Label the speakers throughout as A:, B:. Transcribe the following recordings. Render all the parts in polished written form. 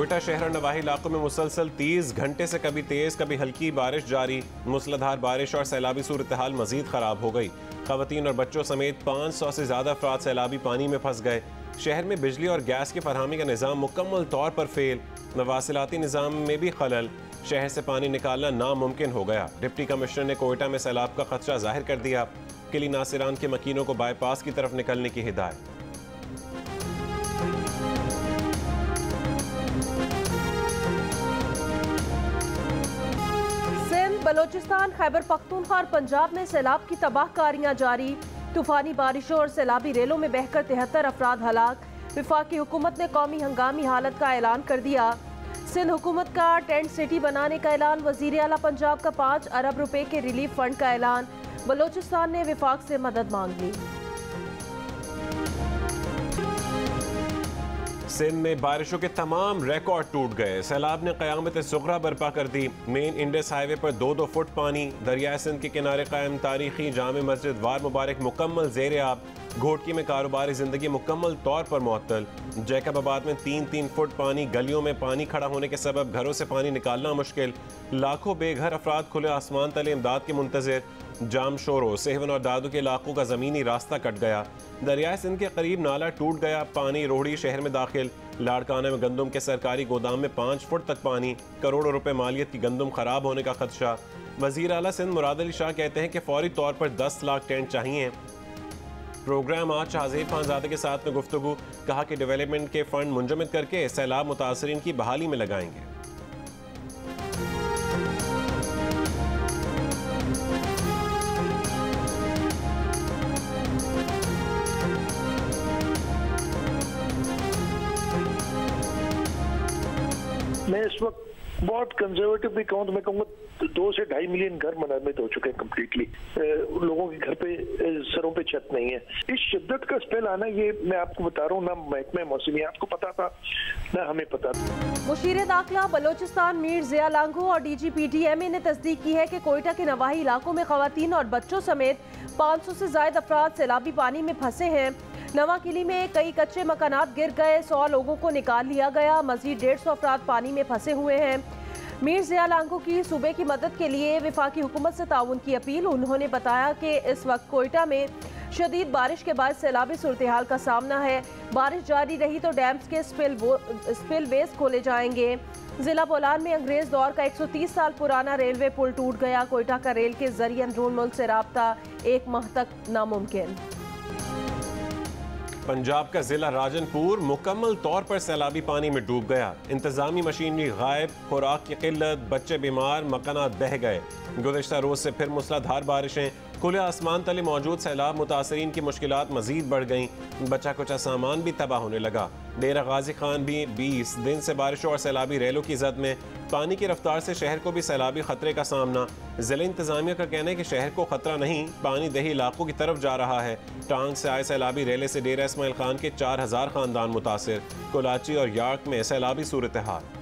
A: कोयटा शहर और नवाही इलाकों में मुसलसल 30 घंटे से कभी तेज कभी हल्की बारिश जारी। मूसलाधार बारिश और सैलाबी सूरत हाल मजीद खराब हो गई। खवातीन और बच्चों समेत 500 से ज्यादा अफराद सैलाबी पानी में फंस गए। शहर में बिजली और गैस की फरहमी का निज़ाम मुकम्मल तौर पर फेल। मवासिलाती निज़ाम में भी खलल। शहर से पानी निकालना नामुमकिन हो गया। डिप्टी कमिश्नर ने कोयटा में सैलाब का खदशा जाहिर कर दिया। किली नासिरान के मकीनों को बाईपास की तरफ निकलने की हिदायत।
B: बलोचिस्तान, खैबर पख्तूनख्वा और पंजाब में सैलाब की तबाहकारियां जारी। तूफानी बारिशों और सैलाबी रेलों में बहकर 73 अफराद हलाक। वफाकी हुकूमत ने कौमी हंगामी हालत का ऐलान कर दिया। सिंध हुकूमत का टेंट सिटी बनाने का ऐलान। वजीर आला पंजाब का 5 अरब रुपए के रिलीफ फंड का ऐलान। बलोचिस्तान ने विफाक से मदद मांग ली।
A: सिंध में बारिशों के तमाम रिकॉर्ड टूट गए। सैलाब ने क़यामत सुग़रा बर्पा कर दी। मेन इंडस हाईवे पर 2-2 फुट पानी। दरिया सिंध के किनारे कायम तारीखी जामे मस्जिद वार मुबारक मुकम्मल ज़ेर आब। घोटकी में कारोबारी जिंदगी मुकम्मल तौर पर मुअत्तल। जैकबाबाद में 3-3 फुट पानी। गलियों में पानी खड़ा होने के सबब घरों से पानी निकालना मुश्किल। लाखों बेघर अफराद खुले आसमान तले इमदाद के मुंतज़िर। जाम शोरो, सेहवन और दादू के इलाकों का ज़मीनी रास्ता कट गया। दरिया सिंध के करीब नाला टूट गया। पानी रोहड़ी शहर में दाखिल। लाड़काना में गंदम के सरकारी गोदाम में 5 फुट तक पानी। करोड़ों रुपए मालियत की गंदम खराब होने का खदशा। वजीर आला सिंध मुराद अली शाह कहते हैं कि फौरी तौर पर 10 लाख टेंट चाहिए। प्रोग्राम आज शाहज़ेब खानज़ादे के साथ में गुफ्तगू। कहा कि डेवलपमेंट के फंड मुंजमद करके सैलाब मुतासरीन की बहाली में लगाएंगे।
C: मैं इस वक्त बहुत कंजर्वेटिव भी कहूँ तो मैं कहूँगा 2 से 2.5 मिलियन घर मुनहमिद हो चुके हैं कम्प्लीटली। लोगों के घर पे सरों पे छत नहीं है। इस शिद्दत का स्पेल आना, ये मैं आपको बता रहा हूँ, ना महकमे मौसमियात को पता था ना हमें पता था।
B: मुशीर दाखिला बलोचिस्तान मीर ज़िया लांघो और DGPDMA ने तस्दीक की है कि कोयटा के नवाही इलाकों में खवातीन और बच्चों समेत 500 से ज्यादा अफराद सैलाबी पानी में फंसे हैं। नवा किली में कई कच्चे मकानात गिर गए। 100 लोगों को निकाल लिया गया। मजीद 150 अफराद पानी में फंसे हुए हैं। मीर ज़िया लांघो की सूबे की मदद के लिए वफाकी हुकूमत से ताउन की अपील। उन्होंने बताया कि इस वक्त कोयटा में शदीद बारिश के बाद सैलाबी सूरत हाल का सामना है। बारिश जारी रही तो डैम्स के स्पिल वेज खोले जाएंगे। जिला बोलान में अंग्रेज दौर का 130 साल पुराना रेलवे पुल टूट गया। कोयटा का रेल के जरिए अंदरून मुल्क से राब्ता 1 माह तक नामुमकिन।
A: पंजाब का जिला राजनपुर मुकम्मल तौर पर सैलाबी पानी में डूब गया। इंतजामी मशीनरी गायब, खुराक की किल्लत, बच्चे बीमार, मकानात बह गए। गुज़श्ता रोज से फिर मूसलाधार बारिशें। खुले आसमान तले मौजूद सैलाब मुतासरीन की मुश्किलात मजीद बढ़ गईं। बचा कुचा सामान भी तबाह होने लगा। डेरा गाजी खान भी 20 दिन से बारिशों और सैलाबी रेलों की जद में। पानी की रफ्तार से शहर को भी सैलाबी खतरे का सामना। जिला इंतजामिया का कहना है कि शहर को खतरा नहीं, पानी दही इलाकों की तरफ जा रहा है। टांग से आए सैलाबी रेले से डेरा इस्माइल खान के 4000 खानदान मुतासिर। कोलाची और यार्क में सैलाबी सूरत हाल।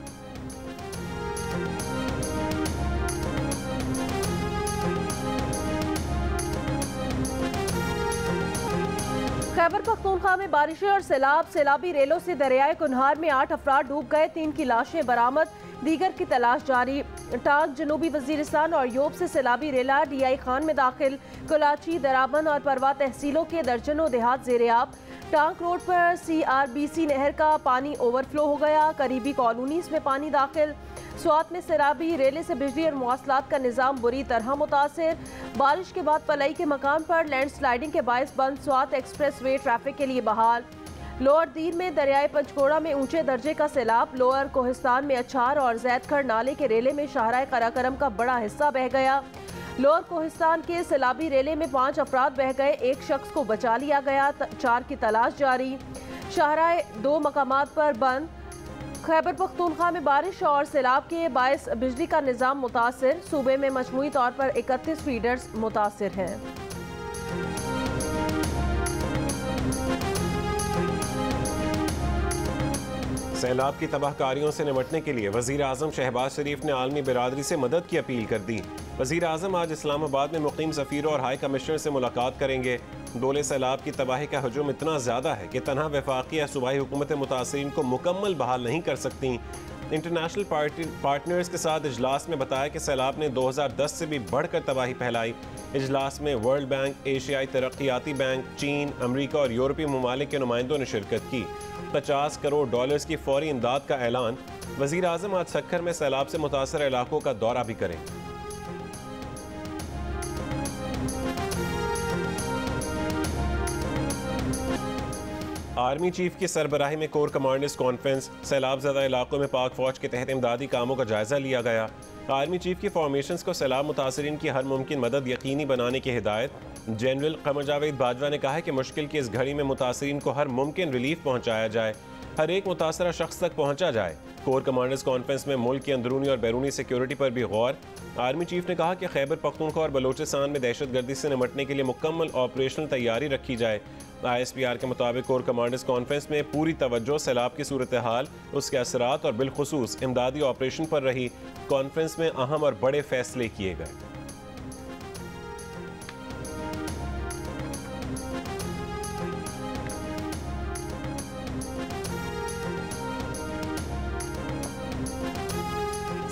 B: खैबर पख्तूनख्वा में बारिशें और सैलाबी रेलों से दरियाए कुनहार में 8 अफराद डूब गए। 3 की लाशें बरामद, दीगर की तलाश जारी। टांग जनूबी वजीरिस्तान और योब से सैलाबी रेला DI खान में दाखिल। कोलाची, दराबन और परवा तहसीलों के दर्जनों देहात ज़ेर-ए-आब। टांग रोड पर CRBC नहर का पानी ओवरफ्लो हो गया। करीबी कॉलोनीज में पानी दाखिल। स्वात में सैलाबी रेले से बिजली और मवासलात का निज़ाम बुरी तरह मुतासिर। बारिश के बाद पलई के मकान पर लैंडस्लाइडिंग के बायस बंद। स्वात एक्सप्रेस वे ट्रैफिक के लिए बहाल। लोअर दीर में दरियाए पंचकोड़ा में ऊंचे दर्जे का सैलाब। लोअर कोहिस्तान में अछार और जैदखड़ नाले के रेले में शाहराए कराकरम का बड़ा हिस्सा बह गया। लोअर कोहिस्तान के सैलाबी रेले में 5 अफराद बह गए। 1 शख्स को बचा लिया गया। 4 की तलाश जारी। शाहराए 2 मकामात पर बंद। खैबर पख्तूनख्वा में बारिश और सैलाब के बायस बिजली का निज़ाम मुतासिर। सूबे में मजमूई तौर पर 31 फीडर्स मुतासिर हैं।
A: सैलाब की तबाहकारियों से निपटने के लिए वज़ीर आज़म शहबाज शरीफ ने आलमी बिरादरी से मदद की अपील कर दी। वज़ीर आज़म आज इस्लामाबाद में मुक़ीम सफ़ीरों और हाई कमिश्नर से मुलाकात करेंगे। दोले सैलाब की तबाही का हजूम इतना ज़्यादा है कि तनहा वफाकी या सूबाई हुकूमतें मुतासरीन को मुकम्मल बहाल नहीं कर सकती। इंटरनेशनल पार्टनर्स के साथ इजलास में बताया कि सैलाब ने 2010 से भी बढ़कर तबाही फैलाई। इजलास में वर्ल्ड बैंक, एशियाई तरक्याती बैंक, चीन, अमरीका और यूरोपीय ममालिक के नुमाइंदों ने शिरकत की। $50 करोड़ की फौरी इमदाद का ऐलान। वज़ीर आज़म आज सक्खर में सैलाब से मुतासर इलाकों का दौरा भी करेंगे। आर्मी चीफ की सरबराही में कोर कमांडर्स कॉन्फ्रेंस। सैलाब ज़दा इलाकों में पाक फौज के तहत इमदादी कामों का जायजा लिया गया। आर्मी चीफ की फॉर्मेशंस को सैलाब मुतासरीन की हर मुमकिन मदद यकीनी बनाने की हिदायत। जनरल कमर जावेद बाजवा ने कहा है कि मुश्किल की इस घड़ी में मुतासरीन को हर मुमकिन रिलीफ पहुँचाया जाए, हर एक मुतासरा शख्स तक पहुँचा जाए। कोर कमांडर्स कॉन्फ्रेंस में मुल्क की अंदरूनी और बैरूनी सिक्योरिटी पर भी गौर। आर्मी चीफ ने कहा कि खैबर पख्तूनख्वा और बलोचिस्तान में दहशतगर्दी से निपटने के लिए मुकम्मल ऑपरेशनल तैयारी रखी जाए। ISPR के मुताबिक कोर कमांडर्स कॉन्फ्रेंस में पूरी तवज्जो सैलाब की सूरत हाल, उसके असरात और बिलखुसूस इमदादी ऑपरेशन पर रही। कॉन्फ्रेंस में अहम और बड़े फैसले किए गए।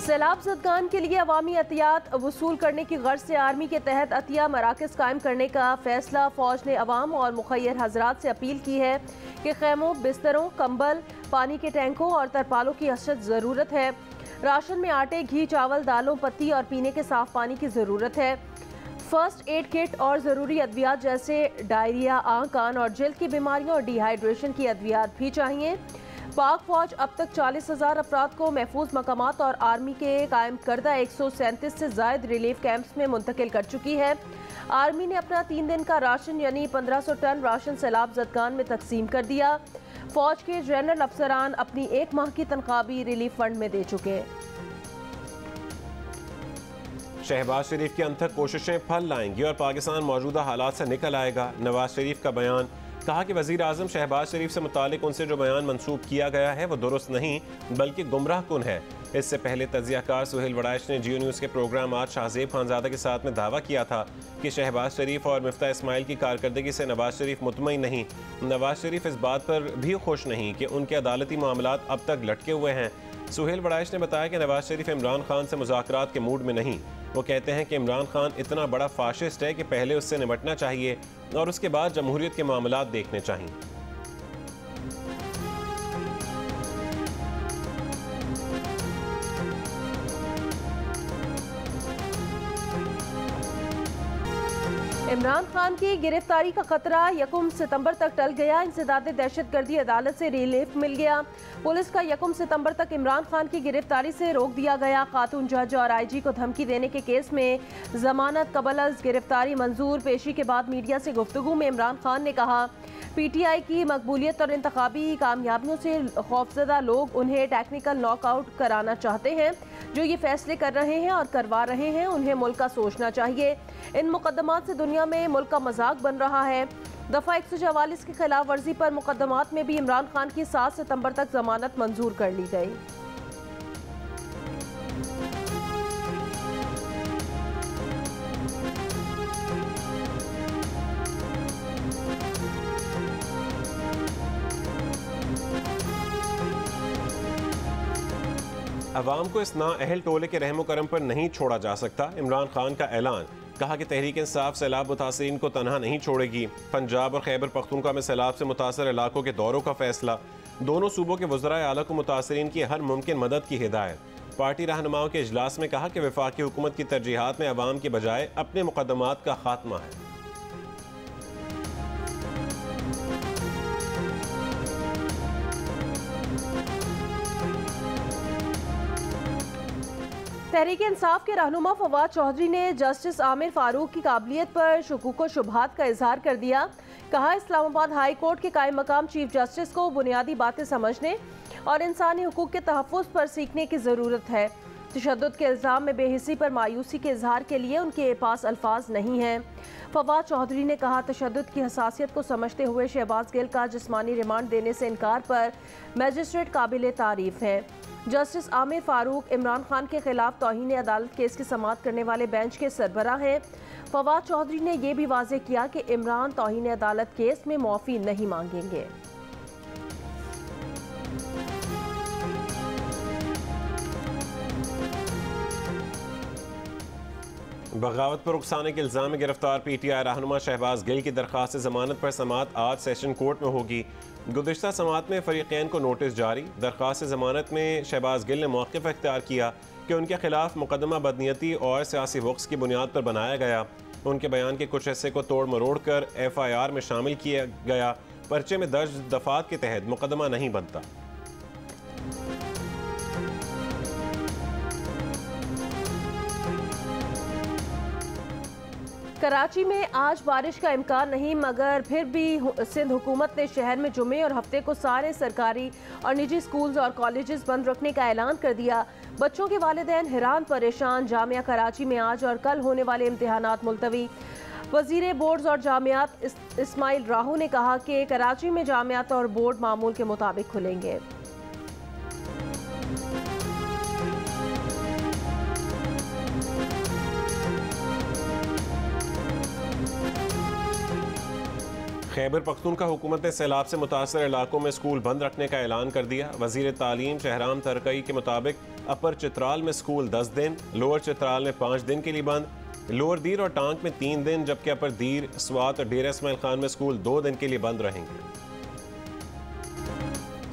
B: सैलाब ज़दगान के लिए अवामी अतियात वसूल करने की गर्ज से आर्मी के तहत अतिया मराकज़ कायम करने का फैसला। फ़ौज ने अवाम और मुखय्यर हजरात से अपील की है कि खैमों, बिस्तरों, कंबल, पानी के टैंकों और तरपालों की अशद ज़रूरत है। राशन में आटे, घी, चावल, दालों, पत्ती और पीने के साफ़ पानी की ज़रूरत है। फर्स्ट एड किट और ज़रूरी अद्वियात जैसे डायरिया, आँख, कान और जल्द की बीमारियों और डिहाइड्रेशन की अद्वियात भी चाहिए। पाक फौज अब तक 40,000 अफराद को महफूज मकामात और आर्मी के कायम करदा 137 से ज़ायद रिलीफ कैंप्स में मुंतकिल कर चुकी है। आर्मी ने अपना 3 दिन का राशन यानी 1500 टन राशन सैलाब ज़दगान में तकसीम कर दिया। फौज के जनरल अफसरान अपनी 1 माह की तनख्वाह भी रिलीफ फंड में दे चुके हैं।
A: शहबाज शरीफ की अनथक कोशिशें फल लाएंगी और पाकिस्तान मौजूदा हालात से निकल आएगा। नवाज शरीफ का बयान। कहा कि वज़ीर आज़म शहबाज शरीफ से मुतालिक उनसे जो बयान मंसूब किया गया है वो दुरुस्त नहीं बल्कि गुमराह कुन है। इससे पहले तजियाकार सुहेल वड़ाइश ने जियो न्यूज़ के प्रोग्राम आज शाहजेब खानज़ादा के साथ में दावा किया था कि शहबाज शरीफ और मिफ्ता इस्माइल की कारकर्दगी से नवाज शरीफ मुतमईन नहीं। नवाज शरीफ इस बात पर भी खुश नहीं कि उनके अदालती मामलात अब तक लटके हुए हैं। सुहेल वड़ाइश ने बताया कि नवाज शरीफ इमरान खान से मुज़ाकरात के मूड में नहीं। वो कहते हैं कि इमरान खान इतना बड़ा फाशिस्ट है कि पहले उससे निपटना चाहिए और उसके बाद जमहूरियत के मामलात देखने चाहिए।
B: इमरान खान की गिरफ्तारी का खतरा 1 सितंबर तक टल गया। इंसदाद दहशतगर्दी अदालत से रिलीफ मिल गया। पुलिस का 1 सितंबर तक इमरान खान की गिरफ्तारी से रोक दिया गया। खातून जज और IG को धमकी देने के केस में जमानत कबल अज़ गिरफ्तारी मंजूर। पेशी के बाद मीडिया से गुफ्तगू में इमरान खान ने कहा, PTI की मकबूलियत और इंतखाबी कामयाबियों से खौफजदा लोग उन्हें टेक्निकल नॉकआउट कराना चाहते हैं। जो ये फैसले कर रहे हैं और करवा रहे हैं उन्हें मुल्क का सोचना चाहिए। इन मुकदमात से दुनिया में मुल्क का मजाक बन रहा है। दफ़ा 144 की खिलाफ वर्जी पर मुकदमात में भी इमरान खान की 7 सितंबर तक जमानत मंजूर कर ली गई।
A: अवाम को इस नाअहल टोले के रहमो करम पर नहीं छोड़ा जा सकता। इमरान खान का ऐलान। कहा कि तहरीक इंसाफ सैलाब मुतासरीन को तनहा नहीं छोड़ेगी। पंजाब और खैबर पख्तूनख्वा में सैलाब से मुतासर इलाकों के दौरों का फैसला। दोनों सूबों के वज़राए आला को मुतासरीन की हर मुमकिन मदद की हिदायत। पार्टी रहनुमाओं के इजलास में कहा कि वफाकी हुकूमत की तरजीहात में अवाम की बजाय अपने मुकदमात का खात्मा है।
B: तहरीक इंसाफ के रहनुमा फवाद चौधरी ने जस्टिस आमिर फारूक की काबिलियत पर शुकूक व शुबहात का इजहार कर दिया। कहा, इस्लामाबाद हाई कोर्ट के कायम मकाम चीफ जस्टिस को बुनियादी बातें समझने और इंसानी हुकूक के तहफ़्फ़ुज़ पर सीखने की ज़रूरत है। तशद्दुद के इल्ज़ाम में बेहिसी पर मायूसी के इजहार के लिए उनके पास अल्फाज नहीं हैं। फवाद चौधरी ने कहा, तशद्दुद की हसासियत को समझते हुए शहबाज गिल का जिस्मानी रिमांड देने से इनकार पर मजिस्ट्रेट काबिल तारीफ है। जस्टिस आमिर फारूक इमरान खान के खिलाफ तौहीन अदालत केस की समाअत करने वाले बेंच के सरबराह हैं। फवाद चौधरी ने यह भी वाज़ेह किया कि इमरान तौहीन अदालत केस में मुआफ़ी नहीं मांगेंगे।
A: बगावत पर उकसाने के इल्ज़ाम में गिरफ्तार PTI रहनुमा शहबाज गिल की दरख्वास्त जमानत पर समाअत आज सेशन कोर्ट में होगी। गुज़िश्ता समाअत में फरीक़ैन को नोटिस जारी। दरख्वास्त जमानत में शहबाज गिल ने मौक़िफ़ इख्तियार किया कि उनके खिलाफ मुकदमा बदनीयती और सियासी वक्स की बुनियाद पर बनाया गया। उनके बयान के कुछ हिस्से को तोड़ मरोड़ कर FIR में शामिल किया गया। पर्चे में दर्ज दफात के तहत मुकदमा नहीं बनता।
B: कराची में आज बारिश का इम्कान नहीं, मगर फिर भी सिंध हुकूमत ने शहर में जुमे और हफ्ते को सारे सरकारी और निजी स्कूल्स और कॉलेजेस बंद रखने का ऐलान कर दिया। बच्चों के वालिदैन हैरान परेशान। जामिया कराची में आज और कल होने वाले इम्तिहानात मुलतवी। वजीर बोर्ड्स और जामियात इस्माइल राहू ने कहा कि कराची में जामियात और बोर्ड मामूल के मुताबिक खुलेंगे।
A: खैबर पख्तूनख्वा हुकूमत ने सैलाब से मुतासर इलाकों में स्कूल बंद रखने का ऐलान कर दिया। वजीर तालीम शहराम तरकई के मुताबिक अपर चित्राल में स्कूल 10 दिन, लोअर चित्राल में 5 दिन के लिए बंद, लोअर दीर और टांग में 3 दिन, जबकि अपर दीर, स्वात और डेरा इस्माइल खान में स्कूल 2 दिन के लिए बंद रहेंगे।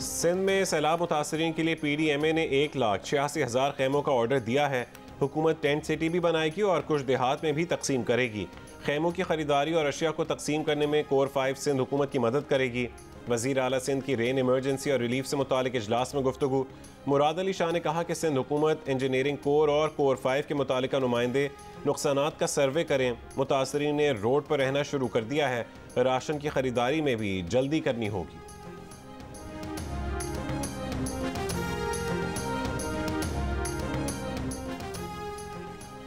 A: सिंध में सैलाब मुतासरीन के लिए PDMA ने 1,86,000 खैमों का ऑर्डर दिया है। हुकूमत टेंट सिटी भी बनाएगी और कुछ देहात में भी तकसीम करेगी। खैमों की खरीदारी और अशिया को तकसीम करने में कोर 5 सिंध हुकूमत की मदद करेगी। वज़ीर आला सिंध की रेन इमरजेंसी और रिलीफ से मुतालिक इजलास में गुफ्तगू। मुराद अली शाह ने कहा कि सिंध हुकूमत इंजीनियरिंग कोर और कोर 5 के मुतालिका नुमाइंदे नुकसानात का सर्वे करें। मुतासरीन ने रोड पर रहना शुरू कर दिया है। राशन की खरीदारी में भी जल्दी करनी होगी।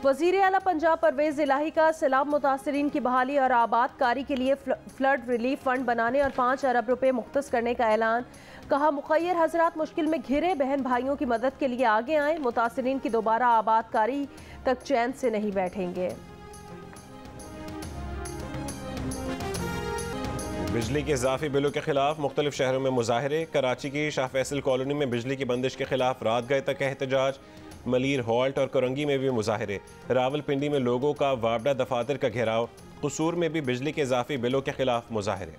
B: वज़ीर आला पंजाब परवेज इलाही का सैलाब मुतासरीन की बहाली और आबादकारी के लिए फ्लड रिलीफ फंड बनाने और 5 अरब रुपए मुख्तस करने का ऐलान। कहा, मुखय्यर हजरात मुश्किल में घिरे बहन भाइयों की मदद के लिए आगे आएँ। मुतासरीन की दोबारा आबादकारी तक चैन से नहीं बैठेंगे।
A: बिजली के इजाफी बिलों के खिलाफ मुख्तलिफ शहरों में मुजाहरे। कराची की शाह फैसल कॉलोनी में बिजली की बंदिश के खिलाफ रात गए तक एहतजाज। मलीर हॉल्ट और करंगी में भी मुजाहरे। रावलपिंडी में लोगों का वापडा दफातर का घेराव। कसूर में भी बिजली के इजाफी बिलों के खिलाफ मुजाहरे।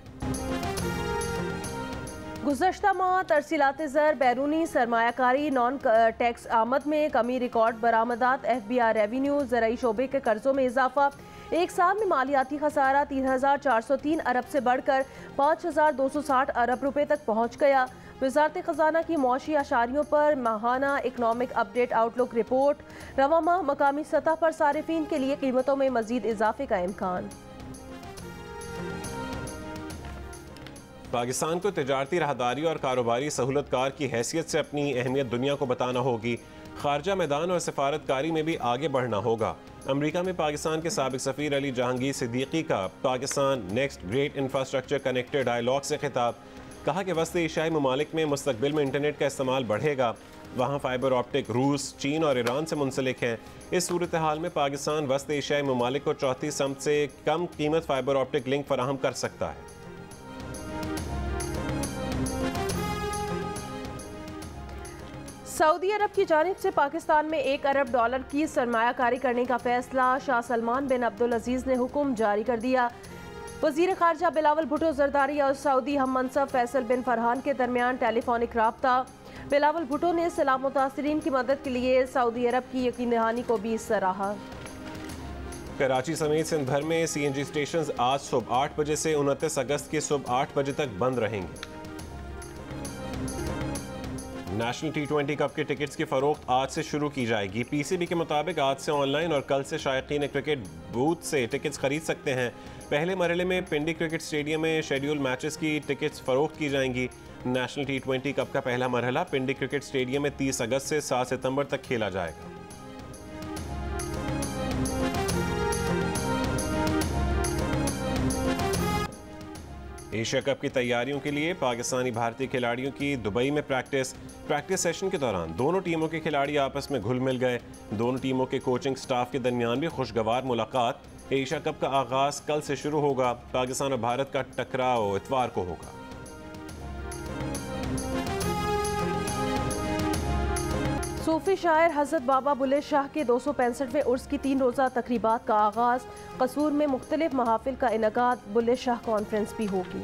B: गुज़श्ता माह तरसीलात ज़र, बैरूनी सरमायाकारी, नॉन टैक्स आमद में कमी, रिकॉर्ड बरामदात, FBI रेवेन्यू, ज़राई शोबे के कर्जों में इजाफा। एक साल में मालियाती खसारा 3,403 अरब से बढ़कर 5,260 अरब रुपए तक पहुँच गया। वज़ारत ख़जाना की मौशी अशारियों पर माहाना इकनॉमिक अपडेट आउटलुक रिपोर्ट। रवा माह मकामी सतह पर सारिफीन के लिए कीमतों में मजीद इजाफे का इम्कान।
A: पाकिस्तान को तिजारती राहदारी और कारोबारी सहूलतकार की हैसियत से अपनी अहमियत दुनिया को बताना होगी। खारजा मैदान और सफारतकारी में भी आगे बढ़ना होगा। अमेरिका में पाकिस्तान के साबिक सफ़ीर अली जहांगीर सिद्दीकी का Pakistan next great infrastructure connected dialogue से खिताब। कहा कि वस्त एशियाई ममालिक में मुस्तकबिल में इंटरनेट का इस्तेमाल बढ़ेगा। वहाँ फाइबर ऑप्टिक रूस, चीन और ईरान से मुंसलिक हैं। इस सूरत हाल में पाकिस्तान वस्त एशियाई ममालिक को चौथी सम्त से कम कीमत फाइबर ऑप्टिक लिंक फराहम कर सकता है।
B: सऊदी अरब की जानिब से पाकिस्तान में $1 अरब की सरमायाकारी करने का फैसला। शाह सलमान बिन अब्दुल अजीज ने हुक्म जारी कर दिया। वजीर खारजा बिलावल भुट्टो जरदारी और सऊदी हम मनसब फैसल बिन फरहान के दरमियान टेलीफोनिक राब्ता। बिलावल भुट्टो ने सैलाब मुतासरीन की मदद के लिए सऊदी अरब की यकीन दहानी को भी सराहा।
A: कराची समेत सिंध भर में CNG स्टेशन आज सुबह 8 बजे से 29 अगस्त के सुबह 8 बजे तक बंद रहेंगे। नेशनल T20 कप के टिकट्स की फरोख्त आज से शुरू की जाएगी। PCB के मुताबिक आज से ऑनलाइन और कल से शायकीन क्रिकेट बूथ से टिकट्स खरीद सकते हैं। पहले मरहले में पिंडी क्रिकेट स्टेडियम में शेड्यूल मैचेस की टिकट्स फरोख्त की जाएंगी। नेशनल T20 कप का पहला मरहला पिंडी क्रिकेट स्टेडियम में 30 अगस्त से 7 सितंबर तक खेला जाएगा। एशिया कप की तैयारियों के लिए पाकिस्तानी भारतीय खिलाड़ियों की दुबई में प्रैक्टिस सेशन के दौरान दोनों टीमों के खिलाड़ी आपस में घुल मिल गए। दोनों टीमों के कोचिंग स्टाफ के दरमियान भी खुशगवार मुलाकात। एशिया कप का आगाज कल से शुरू होगा। पाकिस्तान और भारत का टकराव इतवार को होगा।
B: सूफी शायर हज़रत बाबा बुल्ले शाह के 265वें उर्स की 3 रोज़ा तकरीबात का आगाज़। कसूर में मुख्तलिफ महाफिल का इनेकाद। बुल्ले शाह कॉन्फ्रेंस भी होगी।